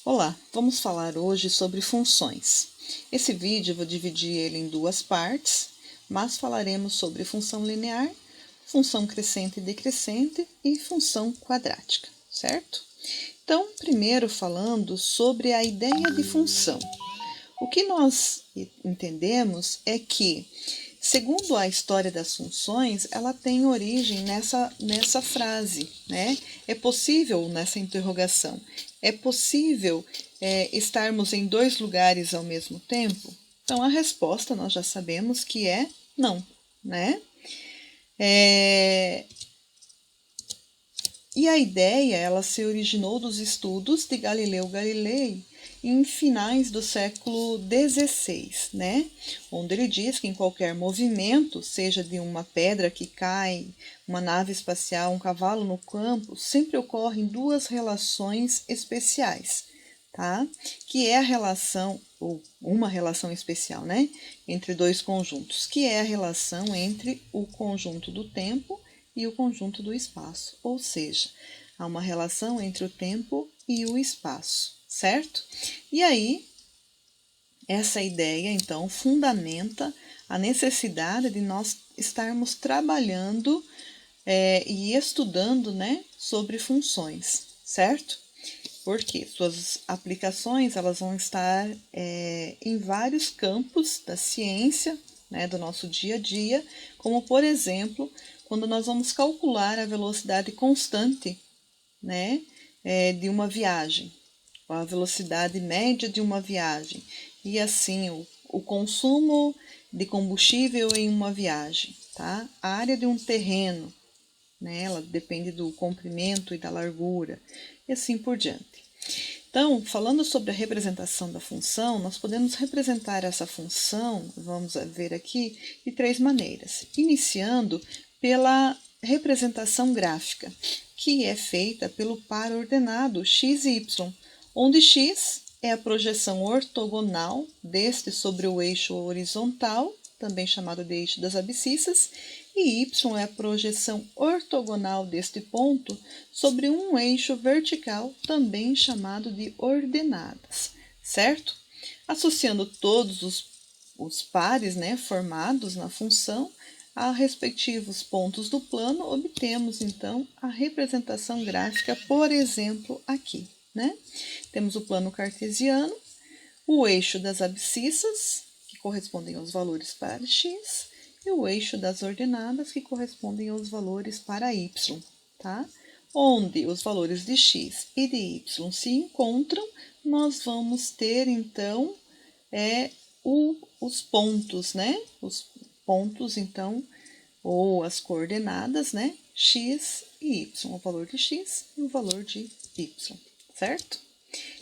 Olá, vamos falar hoje sobre funções. Esse vídeo eu vou dividir ele em duas partes, mas falaremos sobre função linear, função crescente e decrescente e função quadrática, certo? Então, primeiro falando sobre a ideia de função. O que nós entendemos é que, segundo a história das funções, ela tem origem nessa frase, né? É possível, nessa interrogação, é possível estarmos em dois lugares ao mesmo tempo? Então, a resposta nós já sabemos que é não, né? E a ideia, ela se originou dos estudos de Galileu Galilei em finais do século XVI, né? Onde ele diz que em qualquer movimento, seja de uma pedra que cai, uma nave espacial, um cavalo no campo, sempre ocorrem duas relações especiais, tá? Que é a relação, ou uma relação especial, né? Entre dois conjuntos, que é a relação entre o conjunto do tempo e o conjunto do espaço, ou seja, há uma relação entre o tempo e o espaço, certo? E aí, essa ideia, então, fundamenta a necessidade de nós estarmos trabalhando e estudando, né, sobre funções, certo? Porque suas aplicações elas vão estar em vários campos da ciência, né, do nosso dia a dia, como, por exemplo, quando nós vamos calcular a velocidade constante, né, de uma viagem, a velocidade média de uma viagem, e assim o consumo de combustível em uma viagem, tá? A área de um terreno, né, ela depende do comprimento e da largura, e assim por diante. Então, falando sobre a representação da função, nós podemos representar essa função, vamos ver aqui, de três maneiras. Iniciando pela representação gráfica, que é feita pelo par ordenado x e y, onde x é a projeção ortogonal deste sobre o eixo horizontal, também chamado de eixo das abscissas, e y é a projeção ortogonal deste ponto sobre um eixo vertical, também chamado de ordenadas, certo? Associando todos os pares, né, formados na função a respectivos pontos do plano, obtemos então a representação gráfica, por exemplo, aqui, né? Temos o plano cartesiano, o eixo das abscissas, que correspondem aos valores para x, e o eixo das ordenadas, que correspondem aos valores para y, tá? Onde os valores de x e de y se encontram, nós vamos ter, então, os pontos, né? Os pontos, então, ou as coordenadas, né? X e y, o valor de x e o valor de y, certo?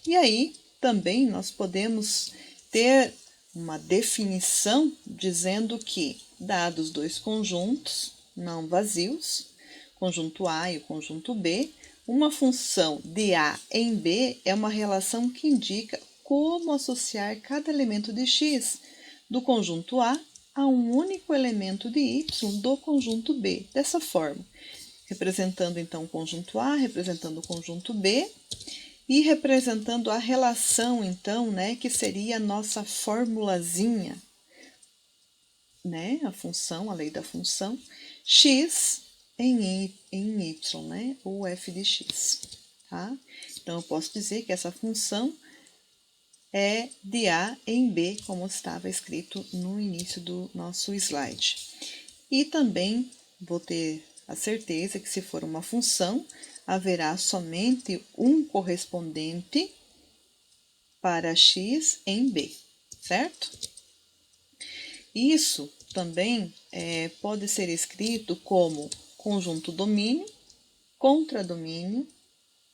E aí, também, nós podemos ter uma definição dizendo que, dados dois conjuntos não vazios, conjunto A e o conjunto B, uma função de A em B é uma relação que indica como associar cada elemento de x do conjunto A a um único elemento de y do conjunto B. Dessa forma, representando então o conjunto A, representando o conjunto B, e representando a relação, então, né, que seria a nossa formulazinha, né, a função, a lei da função, x em y, né, ou f de x, tá? Então, eu posso dizer que essa função é de A em B, como estava escrito no início do nosso slide. E também vou ter a certeza que, se for uma função, haverá somente um correspondente para x em B, certo? Isso também pode ser escrito como conjunto domínio, contradomínio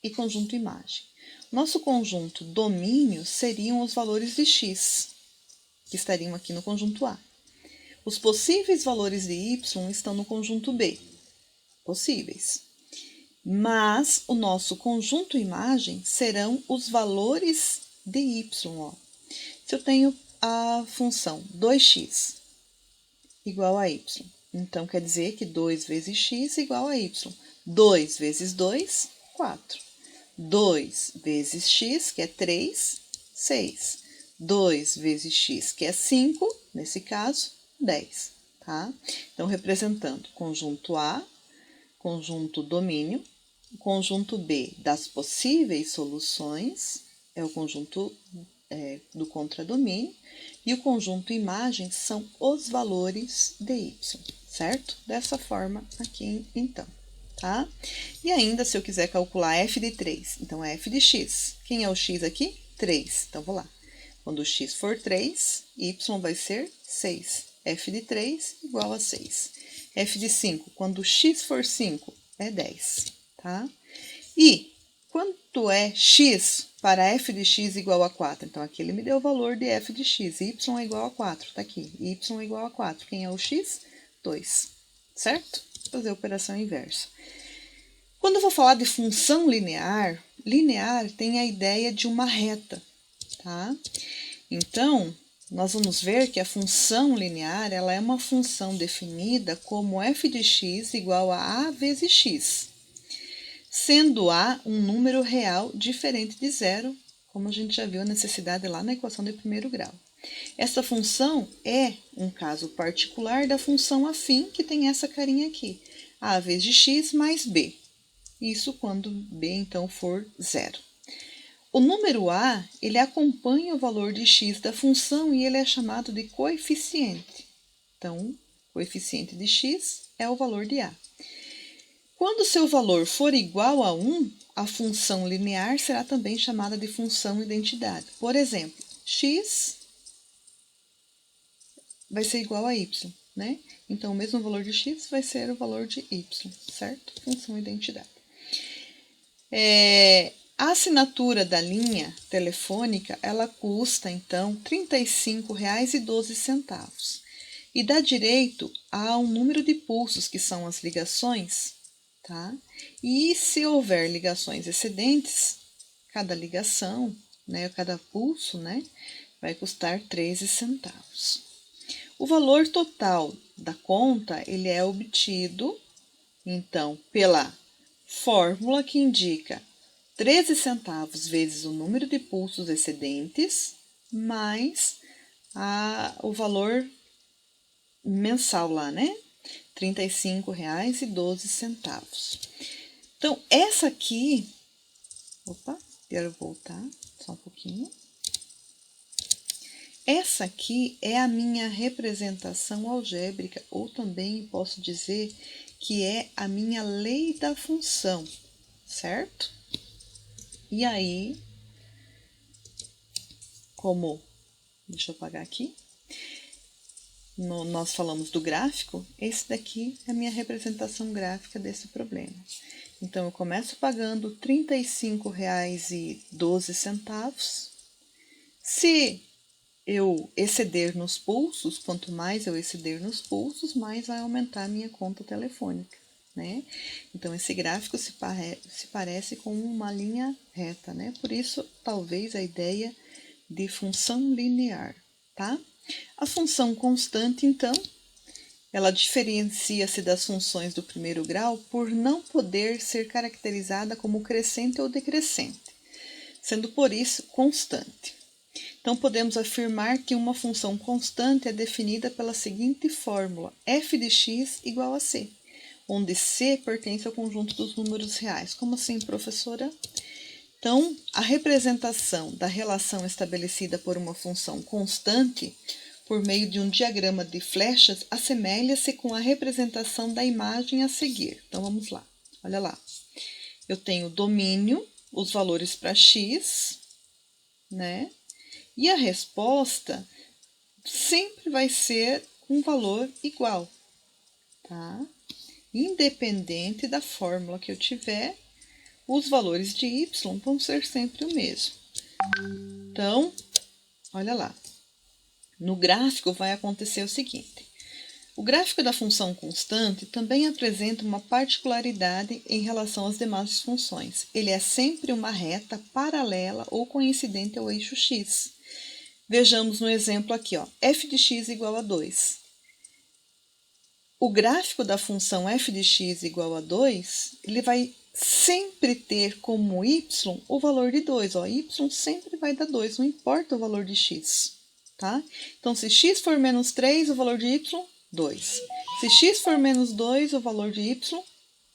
e conjunto imagem. Nosso conjunto domínio seriam os valores de x, que estariam aqui no conjunto A. Os possíveis valores de y estão no conjunto B, possíveis. Mas o nosso conjunto imagem serão os valores de y. Ó. Se eu tenho a função 2x igual a y, então quer dizer que 2 vezes x igual a y. 2 vezes 2, 4. 2 vezes x, que é 3, 6. 2 vezes x, que é 5, nesse caso, 10, tá? Então, representando conjunto A, conjunto domínio, o conjunto B das possíveis soluções, é o conjunto do contradomínio, e o conjunto imagem são os valores de y, certo? Dessa forma aqui, então, tá? E ainda, se eu quiser calcular f de 3, então é f de x. Quem é o x aqui? 3. Então, vou lá. Quando x for 3, y vai ser 6. f de 3 igual a 6. f de 5, quando x for 5, é 10, tá? E quanto é x para f de x igual a 4? Então, aqui ele me deu o valor de f de x. Y é igual a 4, tá aqui. Y é igual a 4. Quem é o x? 2, certo? Vou fazer a operação inversa. Quando eu vou falar de função linear, linear tem a ideia de uma reta, tá? Então, nós vamos ver que a função linear, ela é uma função definida como f de x igual a vezes x, sendo a um número real diferente de zero, como a gente já viu a necessidade lá na equação de primeiro grau. Essa função é um caso particular da função afim, que tem essa carinha aqui, a vezes x mais b. Isso quando b, então, for zero. O número a, ele acompanha o valor de x da função e ele é chamado de coeficiente. Então, coeficiente de x é o valor de a. Quando seu valor for igual a 1, a função linear será também chamada de função identidade. Por exemplo, x vai ser igual a y, né? Então, o mesmo valor de x vai ser o valor de y, certo? Função identidade. A assinatura da linha telefônica, ela custa, então, R$ 35,12 e dá direito a um número de pulsos, que são as ligações, tá? E se houver ligações excedentes, cada ligação, né, cada pulso, né, vai custar 13 centavos. O valor total da conta, ele é obtido, então, pela fórmula que indica 13 centavos vezes o número de pulsos excedentes, mais o valor mensal lá, né? R$ 35,12. Então, essa aqui... Opa, quero voltar só um pouquinho. Essa aqui é a minha representação algébrica, ou também posso dizer que é a minha lei da função, certo? E aí, deixa eu apagar aqui, nós falamos do gráfico, esse daqui é a minha representação gráfica desse problema. Então, eu começo pagando R$ 35,12. Se eu exceder nos pulsos, quanto mais eu exceder nos pulsos, mais vai aumentar a minha conta telefônica, né? Então, esse gráfico se parece com uma linha reta, né? Por isso, talvez a ideia de função linear, tá? A função constante, então, ela diferencia-se das funções do primeiro grau por não poder ser caracterizada como crescente ou decrescente, sendo por isso constante. Então, podemos afirmar que uma função constante é definida pela seguinte fórmula: f de x igual a c, onde c pertence ao conjunto dos números reais. Como assim, professora? Então, a representação da relação estabelecida por uma função constante por meio de um diagrama de flechas assemelha-se com a representação da imagem a seguir. Então, vamos lá. Olha lá. Eu tenho domínio, os valores para x, né? E a resposta sempre vai ser um valor igual, tá? Independente da fórmula que eu tiver, os valores de y vão ser sempre o mesmo. Então, olha lá. No gráfico vai acontecer o seguinte. O gráfico da função constante também apresenta uma particularidade em relação às demais funções. Ele é sempre uma reta paralela ou coincidente ao eixo x. Vejamos no exemplo aqui, ó, f de x igual a 2. O gráfico da função f de x igual a 2, ele vai sempre ter como y o valor de 2. Ó, y sempre vai dar 2, não importa o valor de x, tá? Então, se x for menos 3, o valor de y, 2. Se x for menos 2, o valor de y,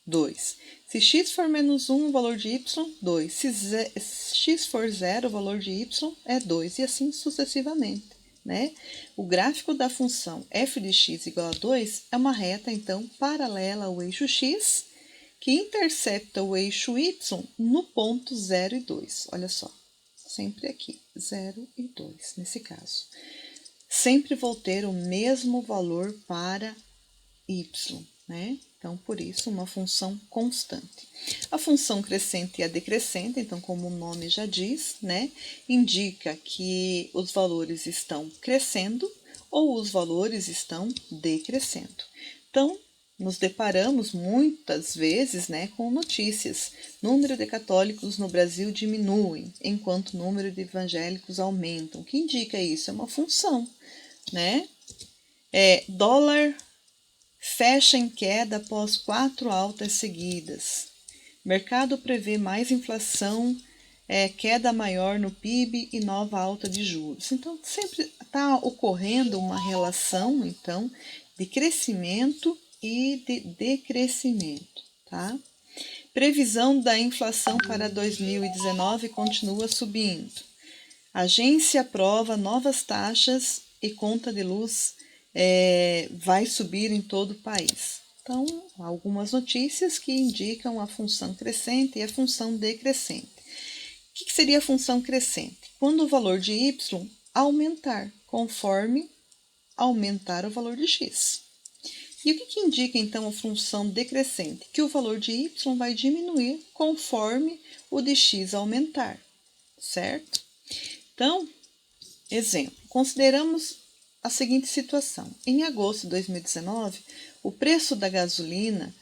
2. Se x for menos 1, o valor de y, 2. Se x for 0, o valor de y é 2, e assim sucessivamente, né? O gráfico da função f de x igual a 2 é uma reta, então, paralela ao eixo x, que intercepta o eixo y no ponto 0 e 2. Olha só, sempre aqui, 0 e 2, nesse caso. Sempre vou ter o mesmo valor para y, né? Então, por isso, uma função constante. A função crescente e a decrescente, então, como o nome já diz, né? Indica que os valores estão crescendo ou os valores estão decrescendo. Então, nos deparamos muitas vezes, né, com notícias. Número de católicos no Brasil diminui, enquanto o número de evangélicos aumentam. O que indica isso? É uma função, né? Dólar fecha em queda após 4 altas seguidas. Mercado prevê mais inflação, queda maior no PIB e nova alta de juros. Então, sempre está ocorrendo uma relação, então, de crescimento e de decrescimento, tá? Previsão da inflação para 2019 continua subindo. Agência aprova novas taxas e conta de luz vai subir em todo o país. Então, algumas notícias que indicam a função crescente e a função decrescente. O que seria a função crescente? Quando o valor de y aumentar, conforme aumentar o valor de x. E o que indica, então, a função decrescente? Que o valor de y vai diminuir conforme o de x aumentar, certo? Então, exemplo, consideramos a seguinte situação. Em agosto de 2019, o preço da gasolina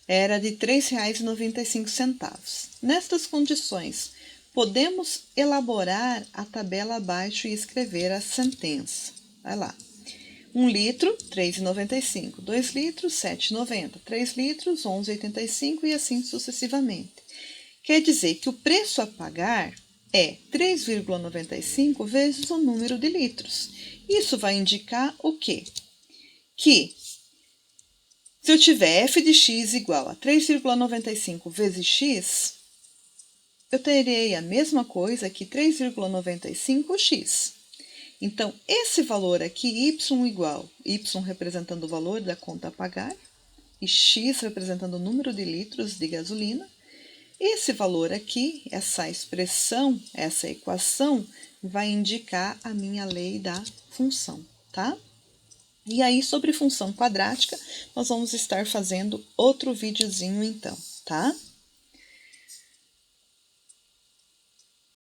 era de R$ 3,95. Nestas condições, podemos elaborar a tabela abaixo e escrever a sentença. Vai lá. 1 litro, R$ 3,95. 2 litros, R$ 7,90. 3 litros, R$ 11,85 e assim sucessivamente. Quer dizer que o preço a pagar é 3,95 vezes o número de litros. Isso vai indicar o quê? Que se eu tiver f de x igual a 3,95 vezes x, eu terei a mesma coisa que 3,95x. Então, esse valor aqui, y igual, y representando o valor da conta a pagar, e x representando o número de litros de gasolina, esse valor aqui, essa expressão, essa equação, vai indicar a minha lei da função, tá? E aí, sobre função quadrática, nós vamos estar fazendo outro videozinho então, tá?